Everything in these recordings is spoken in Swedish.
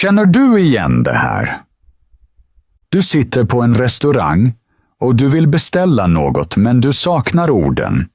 Känner du igen det här? Du sitter på en restaurang och du vill beställa något men du saknar orden.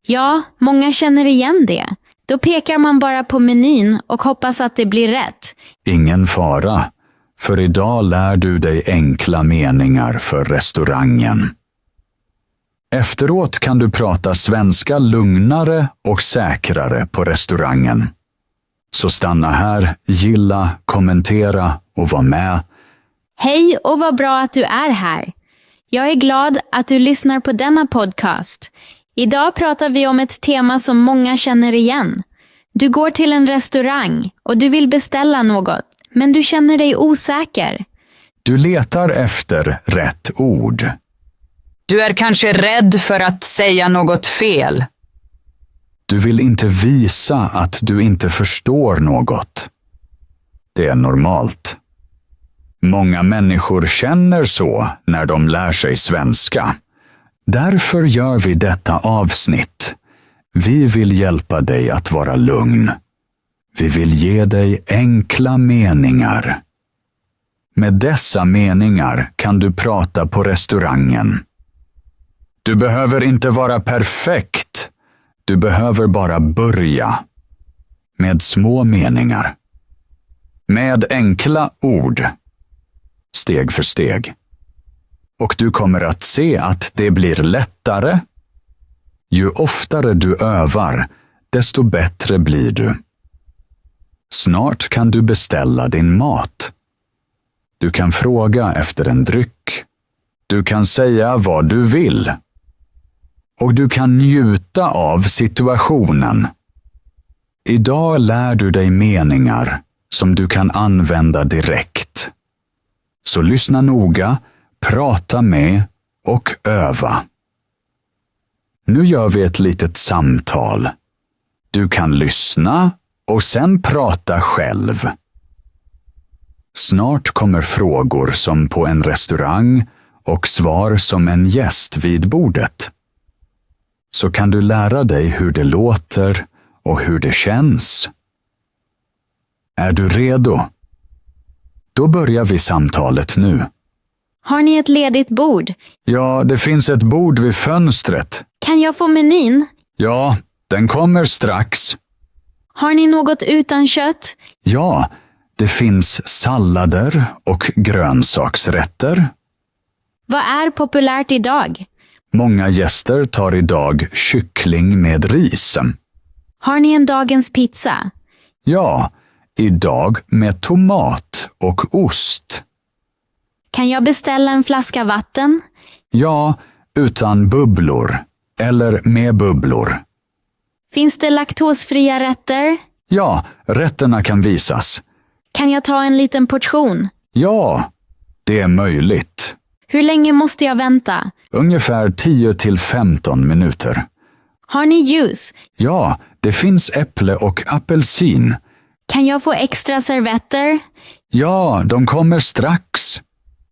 Ja, många känner igen det. Då pekar man bara på menyn och hoppas att det blir rätt. Ingen fara, för idag lär du dig enkla meningar för restaurangen. Efteråt kan du prata svenska lugnare och säkrare på restaurangen. Så stanna här, gilla, kommentera och var med. Hej och vad bra att du är här. Jag är glad att du lyssnar på denna podcast. Idag pratar vi om ett tema som många känner igen. Du går till en restaurang och du vill beställa något, men du känner dig osäker. Du letar efter rätt ord. Du är kanske rädd för att säga något fel. Du vill inte visa att du inte förstår något. Det är normalt. Många människor känner så när de lär sig svenska. Därför gör vi detta avsnitt. Vi vill hjälpa dig att vara lugn. Vi vill ge dig enkla meningar. Med dessa meningar kan du prata på restaurangen. Du behöver inte vara perfekt. Du behöver bara börja. Med små meningar. Med enkla ord. Steg för steg. Och du kommer att se att det blir lättare. Ju oftare du övar, desto bättre blir du. Snart kan du beställa din mat. Du kan fråga efter en dryck. Du kan säga vad du vill. Och du kan njuta av situationen. Idag lär du dig meningar som du kan använda direkt. Så lyssna noga, prata med och öva. Nu gör vi ett litet samtal. Du kan lyssna och sen prata själv. Snart kommer frågor som på en restaurang och svar som en gäst vid bordet. Så kan du lära dig hur det låter och hur det känns. Är du redo? Då börjar vi samtalet nu. Har ni ett ledigt bord? Ja, det finns ett bord vid fönstret. Kan jag få menyn? Ja, den kommer strax. Har ni något utan kött? Ja, det finns sallader och grönsaksrätter. Vad är populärt idag? Många gäster tar idag kyckling med ris. Har ni en dagens pizza? Ja, idag med tomat och ost. Kan jag beställa en flaska vatten? Ja, utan bubblor. Eller med bubblor. Finns det laktosfria rätter? Ja, rätterna kan visas. Kan jag ta en liten portion? Ja, det är möjligt. Hur länge måste jag vänta? Ungefär 10 till 15 minuter. Har ni juice? Ja, det finns äpple och apelsin. Kan jag få extra servetter? Ja, de kommer strax.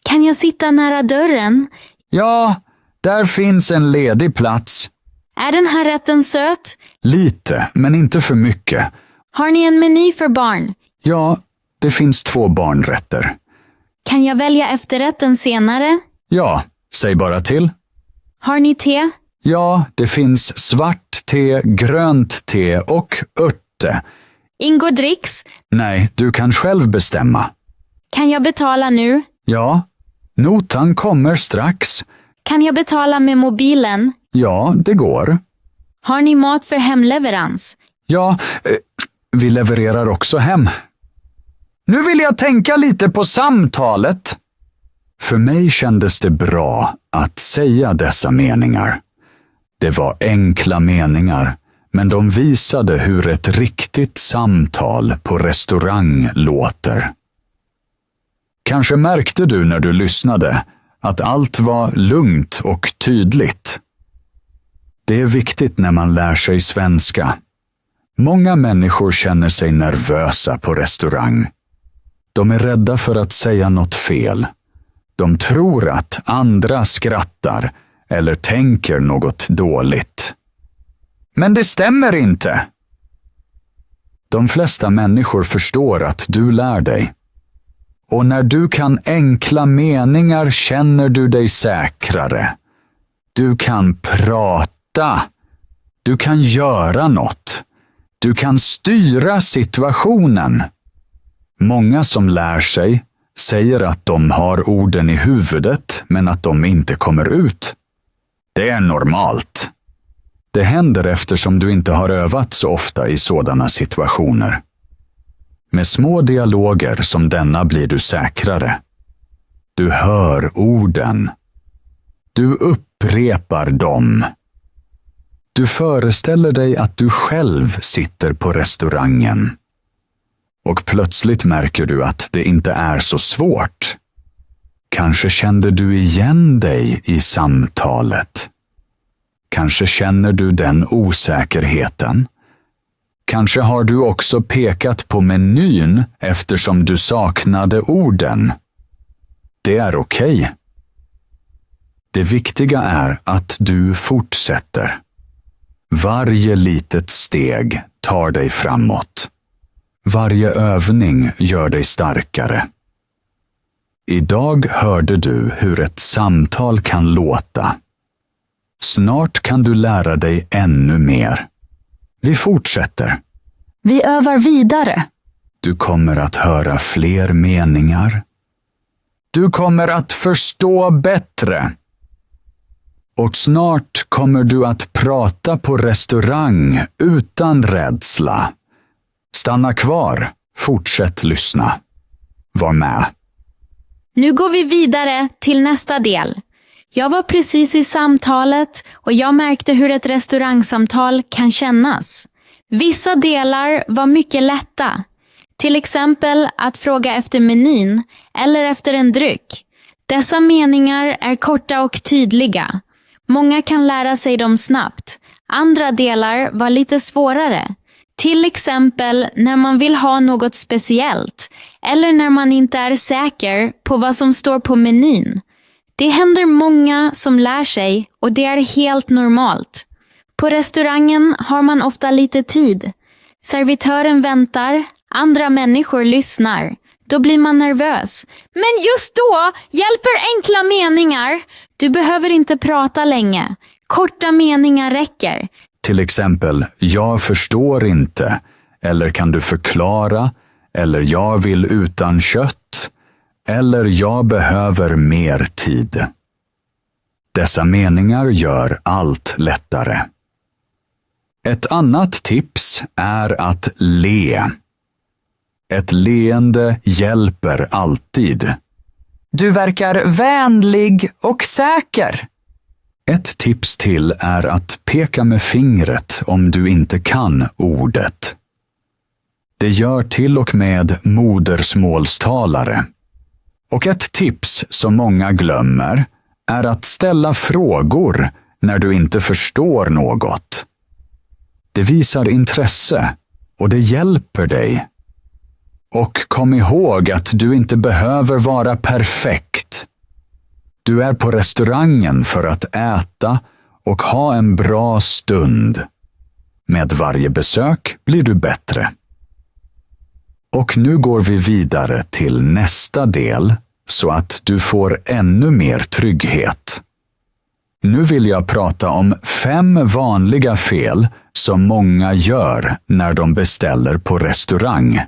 Kan jag sitta nära dörren? Ja, där finns en ledig plats. Är den här rätten söt? Lite, men inte för mycket. Har ni en meny för barn? Ja, det finns 2 barnrätter. Kan jag välja efterrätten senare? Ja, säg bara till. Har ni te? Ja, det finns svart te, grönt te och örtte. Ingår dricks? Nej, du kan själv bestämma. Kan jag betala nu? Ja, notan kommer strax. Kan jag betala med mobilen? Ja, det går. Har ni mat för hemleverans? Ja, vi levererar också hem. Nu vill jag tänka lite på samtalet. För mig kändes det bra att säga dessa meningar. Det var enkla meningar, men de visade hur ett riktigt samtal på restaurang låter. Kanske märkte du när du lyssnade att allt var lugnt och tydligt. Det är viktigt när man lär sig svenska. Många människor känner sig nervösa på restaurang. De är rädda för att säga något fel. De tror att andra skrattar eller tänker något dåligt. Men det stämmer inte. De flesta människor förstår att du lär dig. Och när du kan enkla meningar känner du dig säkrare. Du kan prata. Du kan göra något. Du kan styra situationen. Många som lär sig säger att de har orden i huvudet men att de inte kommer ut. Det är normalt. Det händer eftersom du inte har övat så ofta i sådana situationer. Med små dialoger som denna blir du säkrare. Du hör orden. Du upprepar dem. Du föreställer dig att du själv sitter på restaurangen. Och plötsligt märker du att det inte är så svårt. Kanske kände du igen dig i samtalet. Kanske känner du den osäkerheten. Kanske har du också pekat på menyn eftersom du saknade orden. Det är okej. Det viktiga är att du fortsätter. Varje litet steg tar dig framåt. Varje övning gör dig starkare. Idag hörde du hur ett samtal kan låta. Snart kan du lära dig ännu mer. Vi fortsätter. Vi övar vidare. Du kommer att höra fler meningar. Du kommer att förstå bättre. Och snart kommer du att prata på restaurang utan rädsla. Stanna kvar. Fortsätt lyssna. Var med. Nu går vi vidare till nästa del. Jag var precis i samtalet och jag märkte hur ett restaurangsamtal kan kännas. Vissa delar var mycket lätta. Till exempel att fråga efter menyn eller efter en dryck. Dessa meningar är korta och tydliga. Många kan lära sig dem snabbt. Andra delar var lite svårare. Till exempel när man vill ha något speciellt eller när man inte är säker på vad som står på menyn. Det händer många som lär sig och det är helt normalt. På restaurangen har man ofta lite tid. Servitören väntar, andra människor lyssnar. Då blir man nervös. Men just då hjälper enkla meningar. Du behöver inte prata länge. Korta meningar räcker. Till exempel, jag förstår inte. Eller kan du förklara? Eller jag vill utan kött. Eller jag behöver mer tid. Dessa meningar gör allt lättare. Ett annat tips är att le. Ett leende hjälper alltid. Du verkar vänlig och säker. Ett tips till är att peka med fingret om du inte kan ordet. Det gör till och med modersmålstalare. Och ett tips som många glömmer är att ställa frågor när du inte förstår något. Det visar intresse och det hjälper dig. Och kom ihåg att du inte behöver vara perfekt. Du är på restaurangen för att äta och ha en bra stund. Med varje besök blir du bättre. Och nu går vi vidare till nästa del så att du får ännu mer trygghet. Nu vill jag prata om 5 vanliga fel som många gör när de beställer på restaurang.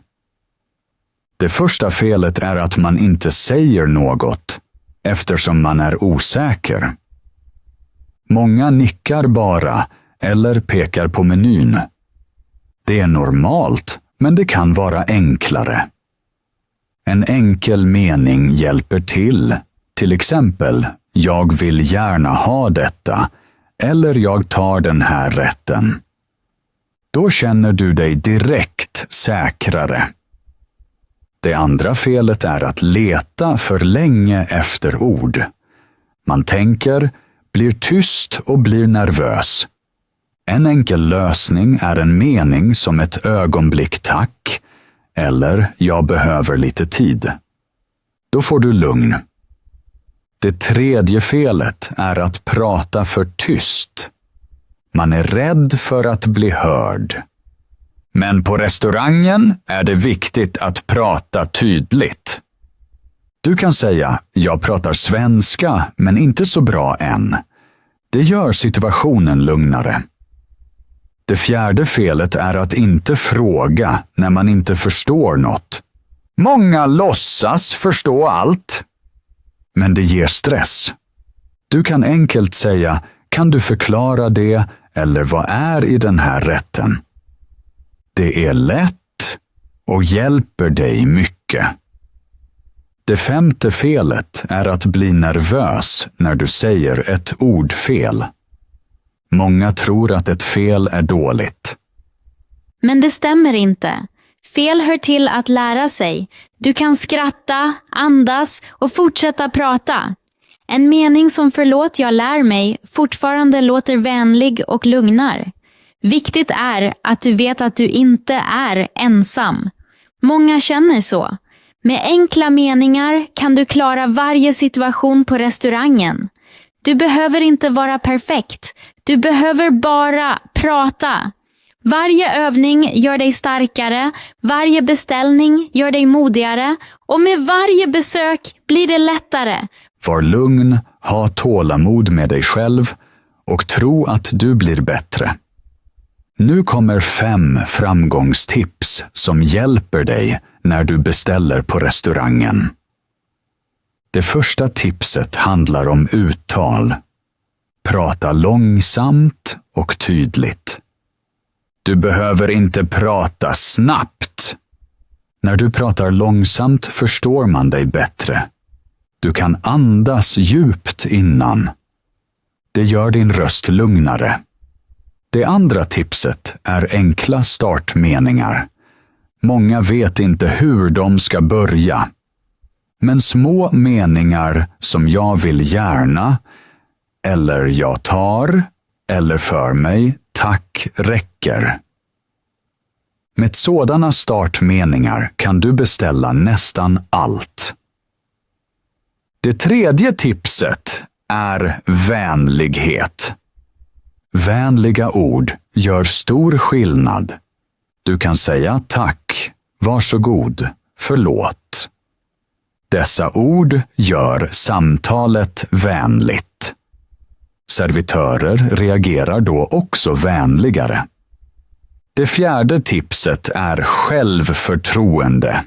Det första felet är att man inte säger något eftersom man är osäker. Många nickar bara eller pekar på menyn. Det är normalt, men det kan vara enklare. En enkel mening hjälper till exempel, jag vill gärna ha detta, eller jag tar den här rätten. Då känner du dig direkt säkrare. Det andra felet är att leta för länge efter ord. Man tänker, blir tyst och blir nervös. En enkel lösning är en mening som ett ögonblick tack eller jag behöver lite tid. Då får du lugn. Det tredje felet är att prata för tyst. Man är rädd för att bli hörd. Men på restaurangen är det viktigt att prata tydligt. Du kan säga, jag pratar svenska men inte så bra än. Det gör situationen lugnare. Det fjärde felet är att inte fråga när man inte förstår något. Många låtsas förstå allt. Men det ger stress. Du kan enkelt säga, kan du förklara det eller vad är i den här rätten? Det är lätt och hjälper dig mycket. Det femte felet är att bli nervös när du säger ett ord fel. Många tror att ett fel är dåligt. Men det stämmer inte. Fel hör till att lära sig. Du kan skratta, andas och fortsätta prata. En mening som förlåt jag lär mig fortfarande låter vänlig och lugnar. Viktigt är att du vet att du inte är ensam. Många känner så. Med enkla meningar kan du klara varje situation på restaurangen. Du behöver inte vara perfekt. Du behöver bara prata. Varje övning gör dig starkare, varje beställning gör dig modigare och med varje besök blir det lättare. Var lugn, ha tålamod med dig själv och tro att du blir bättre. Nu kommer 5 framgångstips som hjälper dig när du beställer på restaurangen. Det första tipset handlar om uttal. Prata långsamt och tydligt. Du behöver inte prata snabbt. När du pratar långsamt förstår man dig bättre. Du kan andas djupt innan. Det gör din röst lugnare. Det andra tipset är enkla startmeningar. Många vet inte hur de ska börja. Men små meningar som jag vill gärna, eller jag tar, eller för mig, tack räcker. Med sådana startmeningar kan du beställa nästan allt. Det tredje tipset är vänlighet. Vänliga ord gör stor skillnad. Du kan säga tack, varsågod, förlåt. Dessa ord gör samtalet vänligt. Servitörer reagerar då också vänligare. Det fjärde tipset är självförtroende.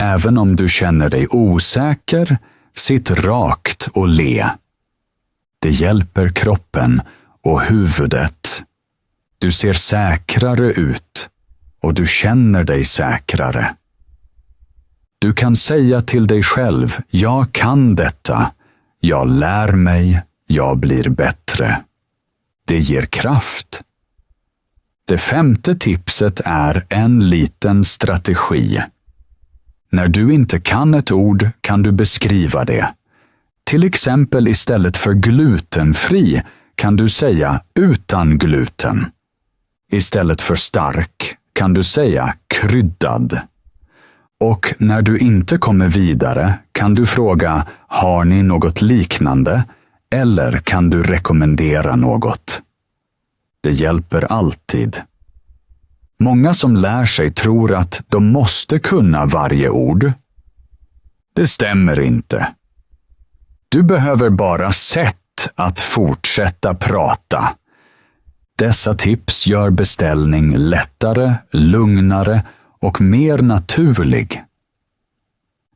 Även om du känner dig osäker, sitt rakt och le. Det hjälper kroppen och huvudet. Du ser säkrare ut och du känner dig säkrare. Du kan säga till dig själv, jag kan detta, jag lär mig, jag blir bättre. Det ger kraft. Det femte tipset är en liten strategi. När du inte kan ett ord kan du beskriva det. Till exempel istället för glutenfri kan du säga utan gluten. Istället för stark kan du säga kryddad. Och när du inte kommer vidare kan du fråga, har ni något liknande? Eller kan du rekommendera något? Det hjälper alltid. Många som lär sig tror att de måste kunna varje ord. Det stämmer inte. Du behöver bara sätt att fortsätta prata. Dessa tips gör beställning lättare, lugnare och mer naturlig.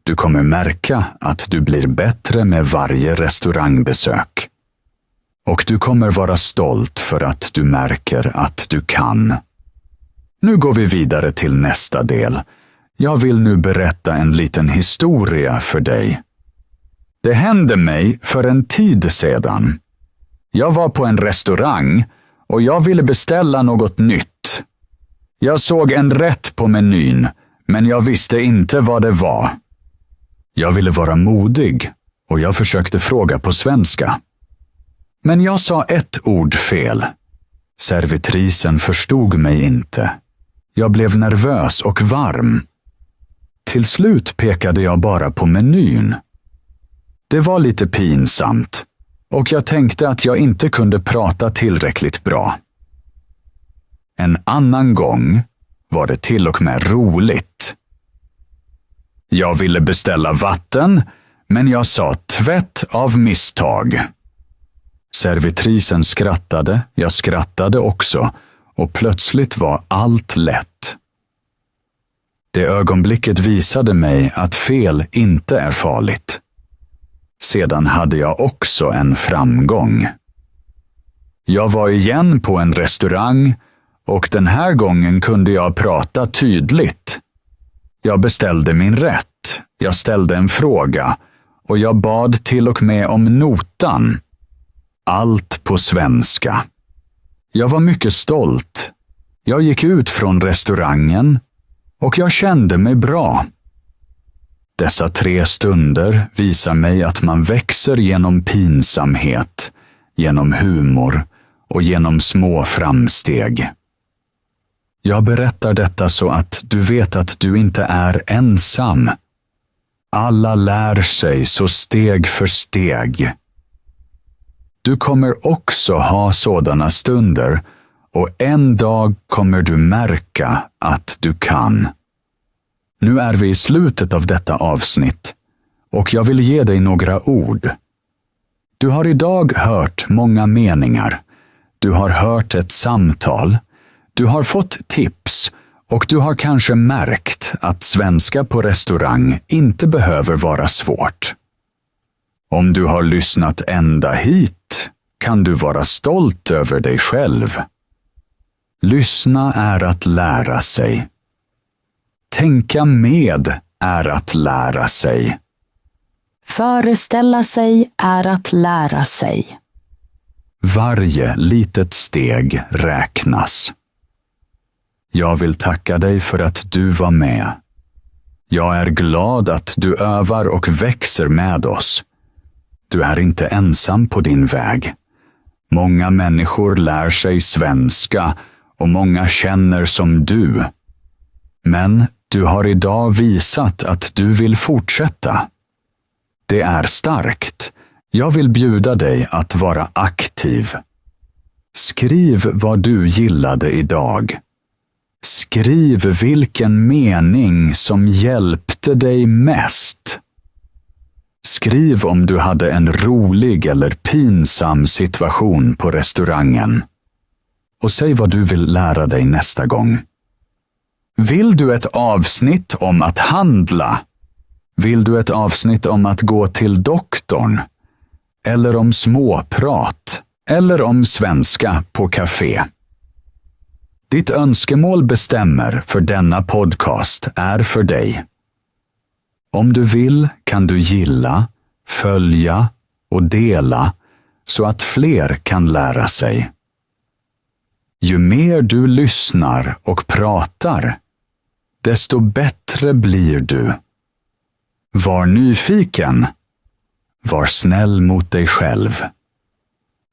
Du kommer märka att du blir bättre med varje restaurangbesök. Och du kommer vara stolt för att du märker att du kan. Nu går vi vidare till nästa del. Jag vill nu berätta en liten historia för dig. Det hände mig för en tid sedan. Jag var på en restaurang och jag ville beställa något nytt. Jag såg en rätt på menyn, men jag visste inte vad det var. Jag ville vara modig och jag försökte fråga på svenska. Men jag sa ett ord fel. Servitrisen förstod mig inte. Jag blev nervös och varm. Till slut pekade jag bara på menyn. Det var lite pinsamt och jag tänkte att jag inte kunde prata tillräckligt bra. En annan gång var det till och med roligt. Jag ville beställa vatten, men jag sa tvätt av misstag. Servitrisen skrattade, jag skrattade också, och plötsligt var allt lätt. Det ögonblicket visade mig att fel inte är farligt. Sedan hade jag också en framgång. Jag var igen på en restaurang och den här gången kunde jag prata tydligt. Jag beställde min rätt, jag ställde en fråga och jag bad till och med om notan. Allt på svenska. Jag var mycket stolt. Jag gick ut från restaurangen och jag kände mig bra. Dessa 3 stunder visar mig att man växer genom pinsamhet, genom humor och genom små framsteg. Jag berättar detta så att du vet att du inte är ensam. Alla lär sig så steg för steg. Du kommer också ha sådana stunder och en dag kommer du märka att du kan. Nu är vi i slutet av detta avsnitt och jag vill ge dig några ord. Du har idag hört många meningar. Du har hört ett samtal. Du har fått tips och du har kanske märkt att svenska på restaurang inte behöver vara svårt. Om du har lyssnat ända hit kan du vara stolt över dig själv. Lyssna är att lära sig. Tänka med är att lära sig. Föreställa sig är att lära sig. Varje litet steg räknas. Jag vill tacka dig för att du var med. Jag är glad att du övar och växer med oss. Du är inte ensam på din väg. Många människor lär sig svenska och många känner som du. Men du har idag visat att du vill fortsätta. Det är starkt. Jag vill bjuda dig att vara aktiv. Skriv vad du gillade idag. Skriv vilken mening som hjälpte dig mest. Skriv om du hade en rolig eller pinsam situation på restaurangen. Och säg vad du vill lära dig nästa gång. Vill du ett avsnitt om att handla? Vill du ett avsnitt om att gå till doktorn? Eller om småprat? Eller om svenska på café? Ditt önskemål bestämmer för denna podcast är för dig. Om du vill kan du gilla, följa och dela så att fler kan lära sig. Ju mer du lyssnar och pratar, desto bättre blir du. Var nyfiken. Var snäll mot dig själv.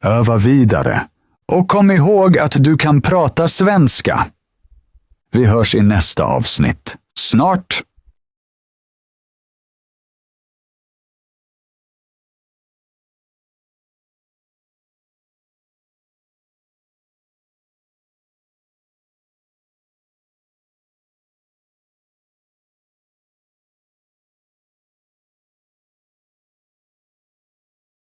Öva vidare och kom ihåg att du kan prata svenska. Vi hörs i nästa avsnitt. Snart.